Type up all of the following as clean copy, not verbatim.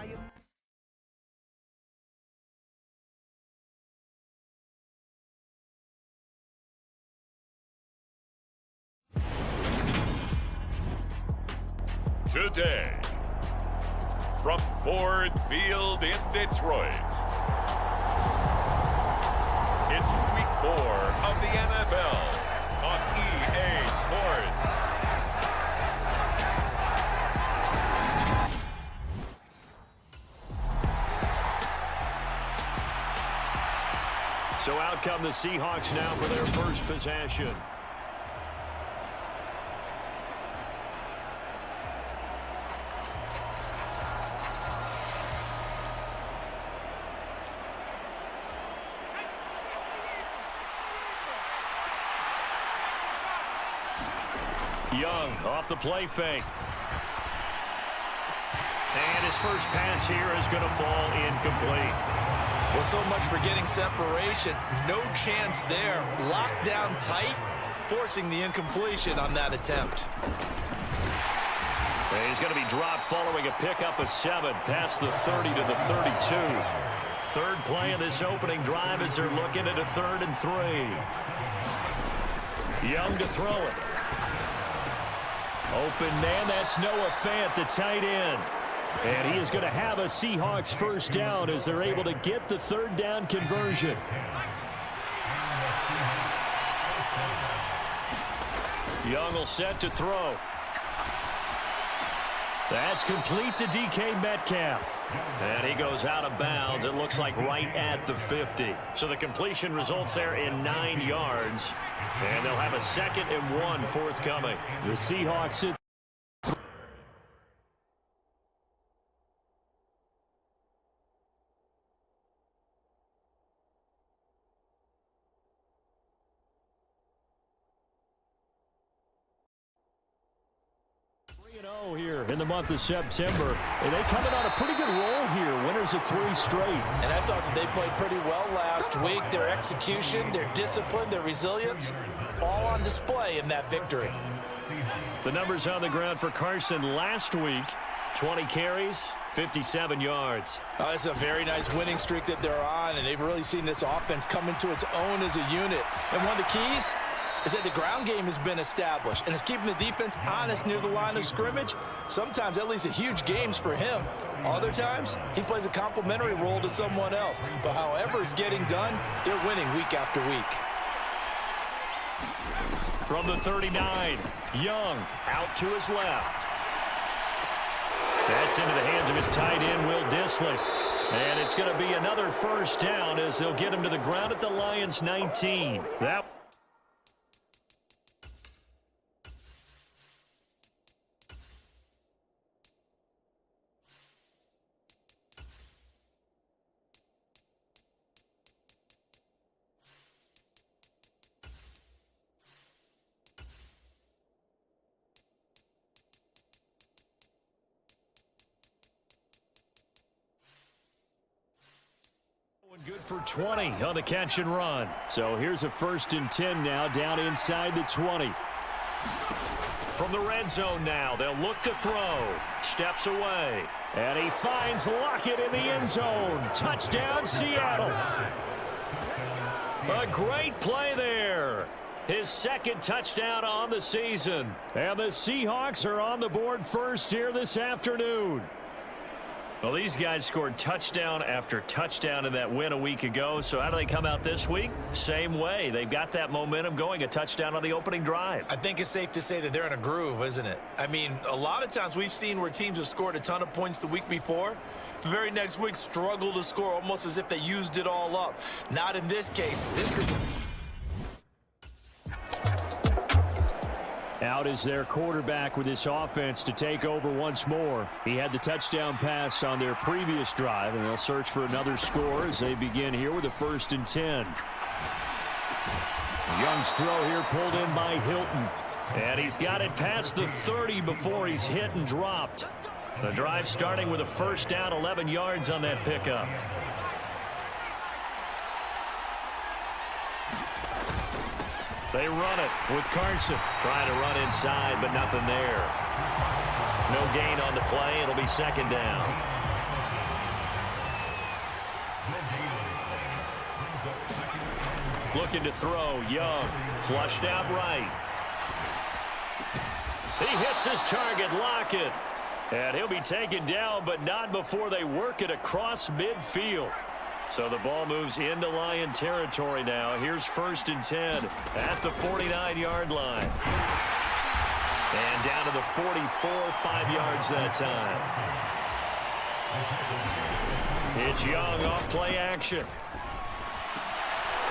I am. Today, from Ford Field in Detroit, it's Week 4 of the NFL on EA Sports. So out come the Seahawks now for their first possession. Young off the play fake. And his first pass here is going to fall incomplete. Well, so much for getting separation. No chance there. Locked down tight, forcing the incompletion on that attempt. And he's going to be dropped following a pickup of 7 past the 30 to the 32. Third play of this opening drive as they're looking at a 3rd and 3. Young to throw it. Open man, that's Noah Fant, the tight end. And he is going to have a Seahawks first down as they're able to get the 3rd down conversion. Young will set to throw. That's complete to DK Metcalf. And he goes out of bounds, it looks like right at the 50. So the completion results there in 9 yards. And they'll have a 2nd and 1 forthcoming. The Seahawks at here in the month of September. And they coming on a pretty good roll here. Winners of 3 straight. And I thought that they played pretty well last week. Their execution, their discipline, their resilience, all on display in that victory. The numbers on the ground for Carson last week. 20 carries, 57 yards. Oh, it's a very nice winning streak that they're on, and they've really seen this offense come into its own as a unit. And one of the keys is that the ground game has been established, and it's keeping the defense honest near the line of scrimmage. Sometimes that leads to huge games for him. Other times, he plays a complementary role to someone else. But however it's getting done, they're winning week after week. From the 39, Young out to his left. That's into the hands of his tight end, Will Dissly. And it's going to be another first down as they'll get him to the ground at the Lions' 19. That good for 20 on the catch and run. So here's a 1st and 10 now down inside the 20. From the red zone now, they'll look to throw. Steps away. And he finds Lockett in the end zone. Touchdown, Seattle. A great play there. His 2nd touchdown on the season. And the Seahawks are on the board first here this afternoon. Well, these guys scored touchdown after touchdown in that win a week ago. So how do they come out this week? Same way. They've got that momentum going, a touchdown on the opening drive. I think it's safe to say that they're in a groove, isn't it? I mean, a lot of times we've seen where teams have scored a ton of points the week before. The very next week struggle to score almost as if they used it all up. Not in this case. This group. Out is their quarterback with this offense to take over once more. He had the touchdown pass on their previous drive, and they'll search for another score as they begin here with a 1st and 10. Young's throw here pulled in by Hilton. And he's got it past the 30 before he's hit and dropped. The drive starting with a first down, 11 yards on that pickup. They run it with Carson. Trying to run inside, but nothing there. No gain on the play. It'll be 2nd down. Looking to throw. Young. Flushed out right. He hits his target. Lockett. And he'll be taken down, but not before they work it across midfield. So the ball moves into Lion territory now. Here's 1st and 10 at the 49-yard line. And down to the 44, 5 yards that time. It's Young off play action.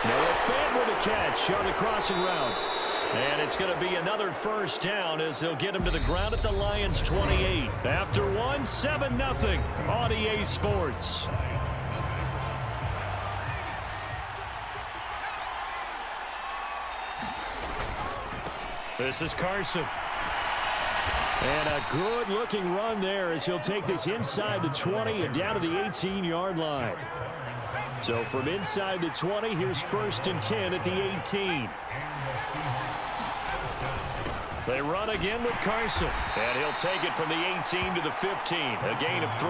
Noah Fant with a catch on the crossing route. And it's going to be another 1st down as they'll get him to the ground at the Lions' 28. After 7-0 on EA Sports. This is Carson. And a good-looking run there as he'll take this inside the 20 and down to the 18-yard line. So from inside the 20, here's 1st and 10 at the 18. They run again with Carson. And he'll take it from the 18 to the 15. A gain of 3.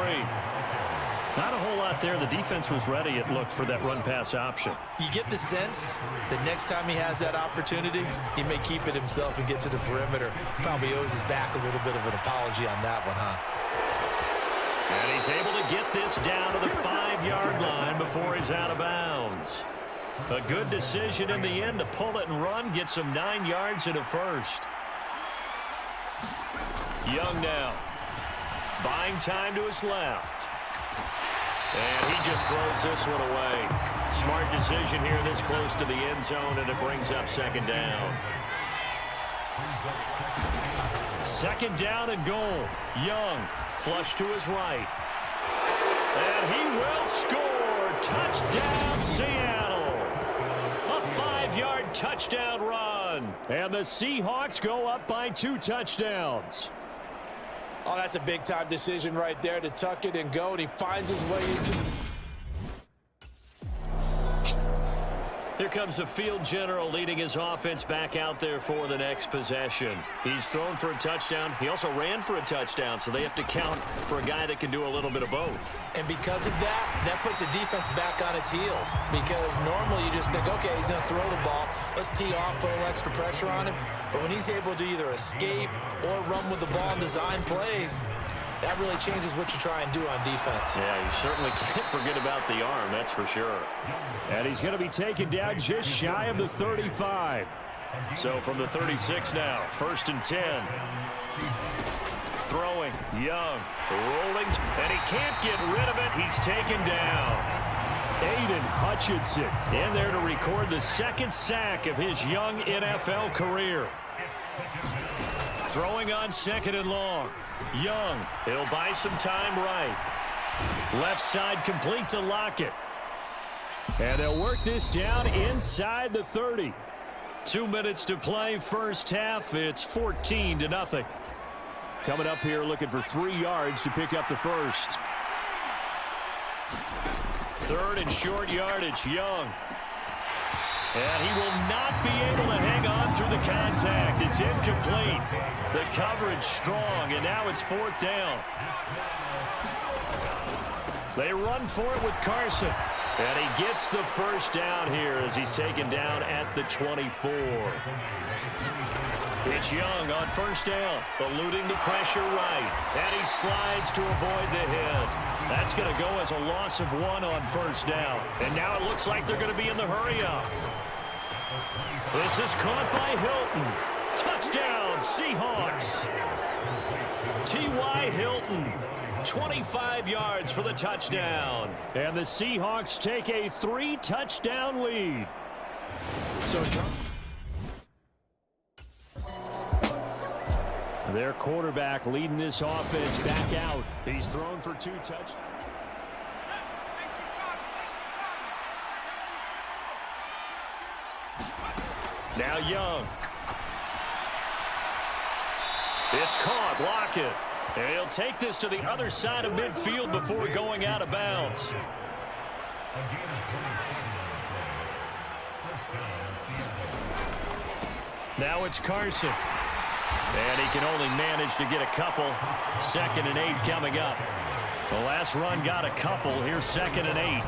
Not a whole lot there. The defense was ready, it looked, for that run-pass option. You get the sense that next time he has that opportunity, he may keep it himself and get to the perimeter. Probably owes his back a little bit of an apology on that one, huh? And he's able to get this down to the 5-yard line before he's out of bounds. A good decision in the end to pull it and run, get some 9 yards and a 1st. Young now. Buying time to his left. And he just throws this one away. Smart decision here this close to the end zone, and it brings up 2nd down. 2nd down and goal. Young, flush to his right. And he will score. Touchdown, Seattle. A 5-yard touchdown run. And the Seahawks go up by 2 touchdowns. Oh, that's a big-time decision right there to tuck it and go, and he finds his way into... Here comes the field general leading his offense back out there for the next possession. He's thrown for a touchdown. He also ran for a touchdown, so they have to count for a guy that can do a little bit of both. And because of that, that puts the defense back on its heels. Because normally you just think, okay, he's going to throw the ball. Let's tee off, put a little extra pressure on him. But when he's able to either escape or run with the ball and design plays, that really changes what you try and do on defense. Yeah, you certainly can't forget about the arm, that's for sure. And he's going to be taken down just shy of the 35. So from the 36 now, 1st and 10. Throwing, Young, rolling, and he can't get rid of it. He's taken down. Aiden Hutchinson in there to record the 2nd sack of his young NFL career. Throwing on 2nd and long. Young, he'll buy some time right. Left side complete to Lockett. And they'll work this down inside the 30. 2 minutes to play, 1st half. It's 14-0. Coming up here looking for 3 yards to pick up the 1st. 3rd and short yardage, Young. And he will not be able to hang on through the contact. It's incomplete. The coverage strong, and now it's 4th down. They run for it with Carson. And he gets the 1st down here as he's taken down at the 24. It's Young on 1st down, eluding the pressure right. And he slides to avoid the hit. That's going to go as a loss of 1 on 1st down. And now it looks like they're going to be in the hurry-up. This is caught by Hilton. Touchdown, Seahawks. T.Y. Hilton, 25 yards for the touchdown. And the Seahawks take a 3-touchdown lead. So, their quarterback leading this offense back out. He's thrown for 2 touchdowns. Now Young. It's caught. Lockett. And he'll take this to the other side of midfield before going out of bounds. Now it's Carson. And he can only manage to get a couple. 2nd and 8 coming up. The last run got a couple. Here's 2nd and 8.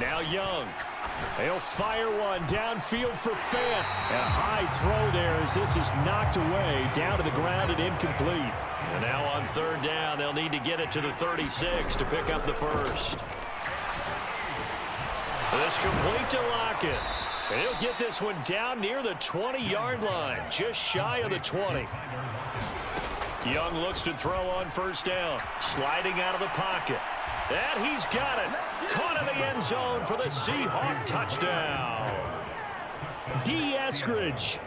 Now Young. He'll fire one downfield for Fant. A high throw there as this is knocked away down to the ground and incomplete. And now on third down, they'll need to get it to the 36 to pick up the first. This complete to Lockett. And he'll get this one down near the 20-yard line, just shy of the 20. Young looks to throw on first down, sliding out of the pocket. And he's got it. Caught in the end zone for the Seahawk touchdown. D. Eskridge.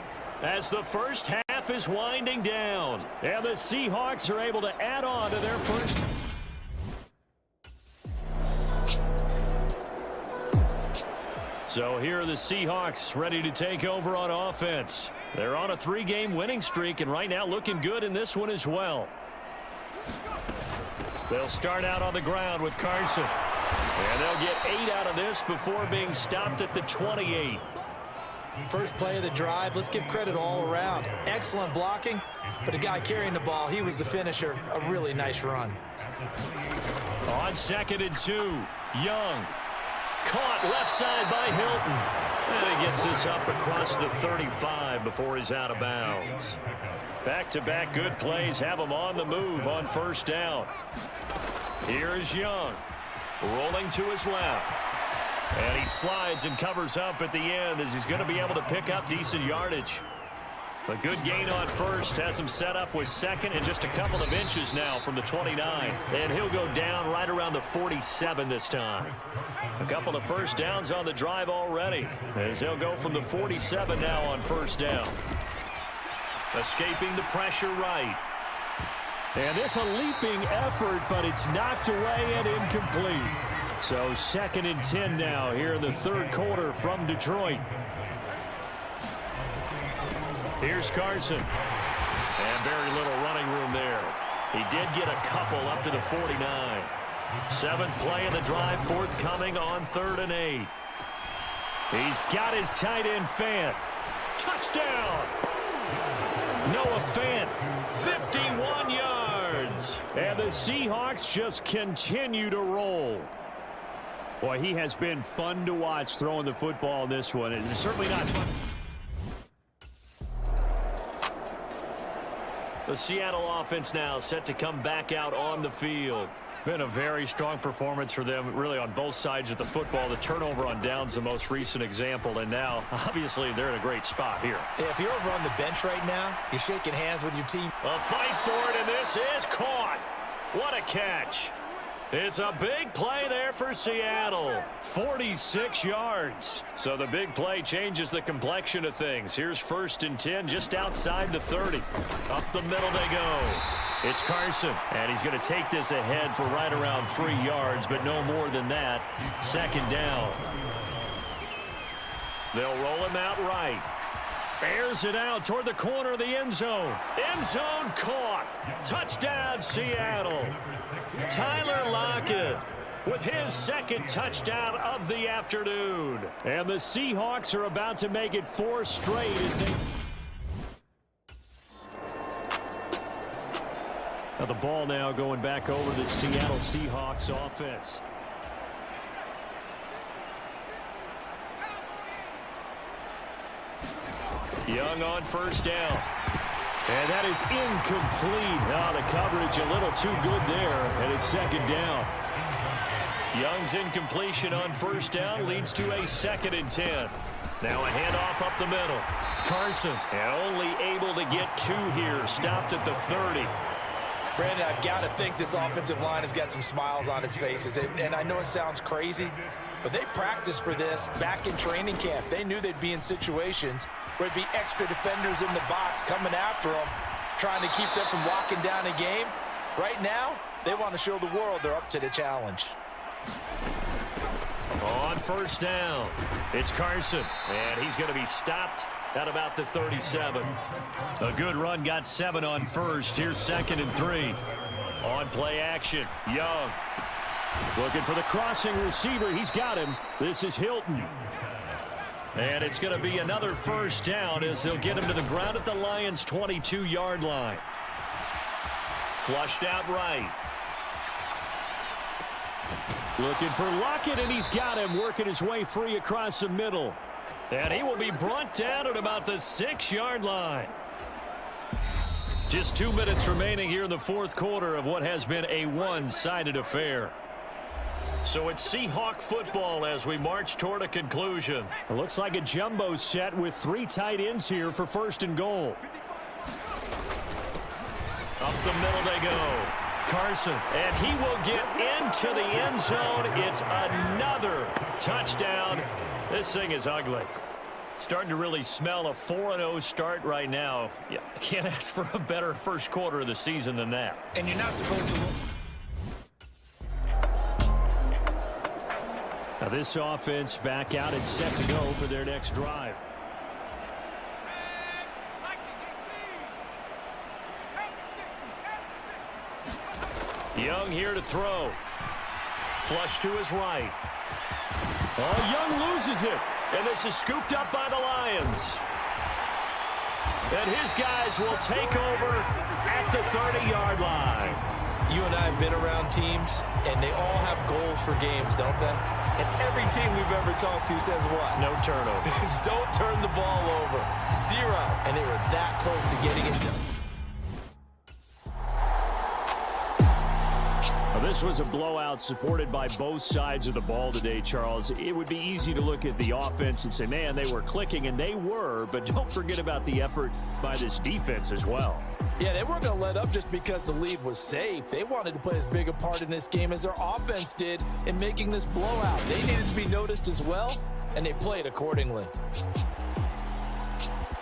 As the first half is winding down. And the Seahawks are able to add on to their first. So here are the Seahawks ready to take over on offense. They're on a 3-game winning streak and right now looking good in this one as well. They'll start out on the ground with Carson. And they'll get 8 out of this before being stopped at the 28. First play of the drive, let's give credit all around. Excellent blocking, but the guy carrying the ball, he was the finisher. A really nice run. On 2nd and 2, Young. Caught left side by Hilton. And he gets this up across the 35 before he's out of bounds. Back-to-back good plays have him on the move on first down. Here is Young. Rolling to his left. And he slides and covers up at the end as he's going to be able to pick up decent yardage. A good gain on first has him set up with second and just a couple of inches now from the 29. And he'll go down right around the 47 this time. A couple of first downs on the drive already as they'll go from the 47 now on first down. Escaping the pressure right. And this a leaping effort, but it's knocked away and incomplete. So 2nd and 10 now here in the third quarter from Detroit. Here's Carson. And very little running room there. He did get a couple up to the 49. 7th play of the drive forthcoming on 3rd and 8. He's got his tight end Fant. Touchdown! Noah Fant, 51 yards. And the Seahawks just continue to roll. Boy, he has been fun to watch throwing the football in this one. It's certainly not fun. The Seattle offense now set to come back out on the field. Been a very strong performance for them, really, on both sides of the football. The turnover on downs, the most recent example, and now, obviously, they're in a great spot here. Yeah, if you're over on the bench right now, you're shaking hands with your team. A fight for it, and this is caught. What a catch. It's a big play there for Seattle. 46 yards. So the big play changes the complexion of things. Here's 1st and 10 just outside the 30. Up the middle they go. It's Carson, and he's going to take this ahead for right around 3 yards, but no more than that. 2nd down. They'll roll him out right. Airs it out toward the corner of the end zone. End zone caught. Touchdown, Seattle. Tyler Lockett with his 2nd touchdown of the afternoon. And the Seahawks are about to make it 4 straight as they... Now the ball now going back over the Seattle Seahawks offense. Young on first down. And that is incomplete. Oh, the coverage a little too good there, and it's 2nd down. Young's incompletion on first down leads to a 2nd and 10. Now a handoff up the middle. Carson, and only able to get 2 here. Stopped at the 30. Brandon, I've got to think this offensive line has got some smiles on its faces. And I know it sounds crazy, but they practiced for this back in training camp. They knew they'd be in situations where there'd be extra defenders in the box coming after them, trying to keep them from locking down a game. Right now, they want to show the world they're up to the challenge. On first down, it's Carson, and he's going to be stopped at about the 37. A good run, got 7 on first. Here's 2nd and 3. On play action, Young. Looking for the crossing receiver. He's got him. This is Hilton. And it's going to be another first down as they'll get him to the ground at the Lions' 22-yard line. Flushed out right. Looking for Lockett, and he's got him working his way free across the middle. And he will be brought down at about the 6-yard line. Just 2 minutes remaining here in the fourth quarter of what has been a one-sided affair. So it's Seahawk football as we march toward a conclusion. It looks like a jumbo set with 3 tight ends here for first and goal. Up the middle they go. Carson, and he will get into the end zone. It's another touchdown. This thing is ugly. Starting to really smell a 4-0 start right now. Yeah, can't ask for a better first quarter of the season than that. And you're not supposed to look. Now this offense back out and set to go for their next drive. Young here to throw. Flush to his right. Oh, Young loses it. And this is scooped up by the Lions. And his guys will take over at the 30-yard line. You and I have been around teams, and they all have goals for games, don't they? And every team we've ever talked to says what? No turnover. Don't turn the ball over. 0. And they were that close to getting it done. This was a blowout supported by both sides of the ball today, Charles. It would be easy to look at the offense and say, man, they were clicking, and they were, but don't forget about the effort by this defense as well. Yeah, they weren't going to let up just because the lead was safe. They wanted to play as big a part in this game as their offense did in making this blowout. They needed to be noticed as well, and they played accordingly.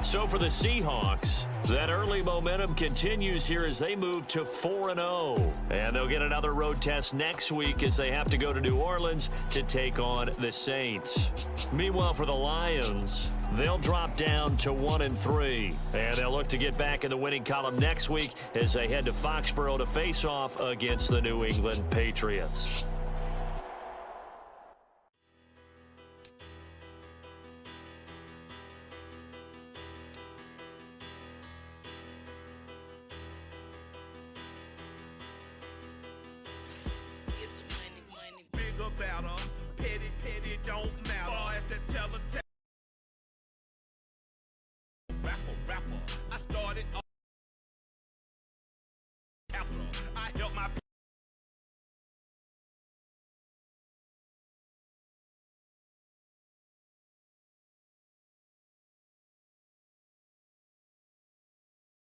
So for the Seahawks, that early momentum continues here as they move to 4-0. And they'll get another road test next week as they have to go to New Orleans to take on the Saints. Meanwhile, for the Lions, they'll drop down to 1-3. And they'll look to get back in the winning column next week as they head to Foxborough to face off against the New England Patriots. Better, petty, don't matter. Far as the rapper. I started off capital. I helped my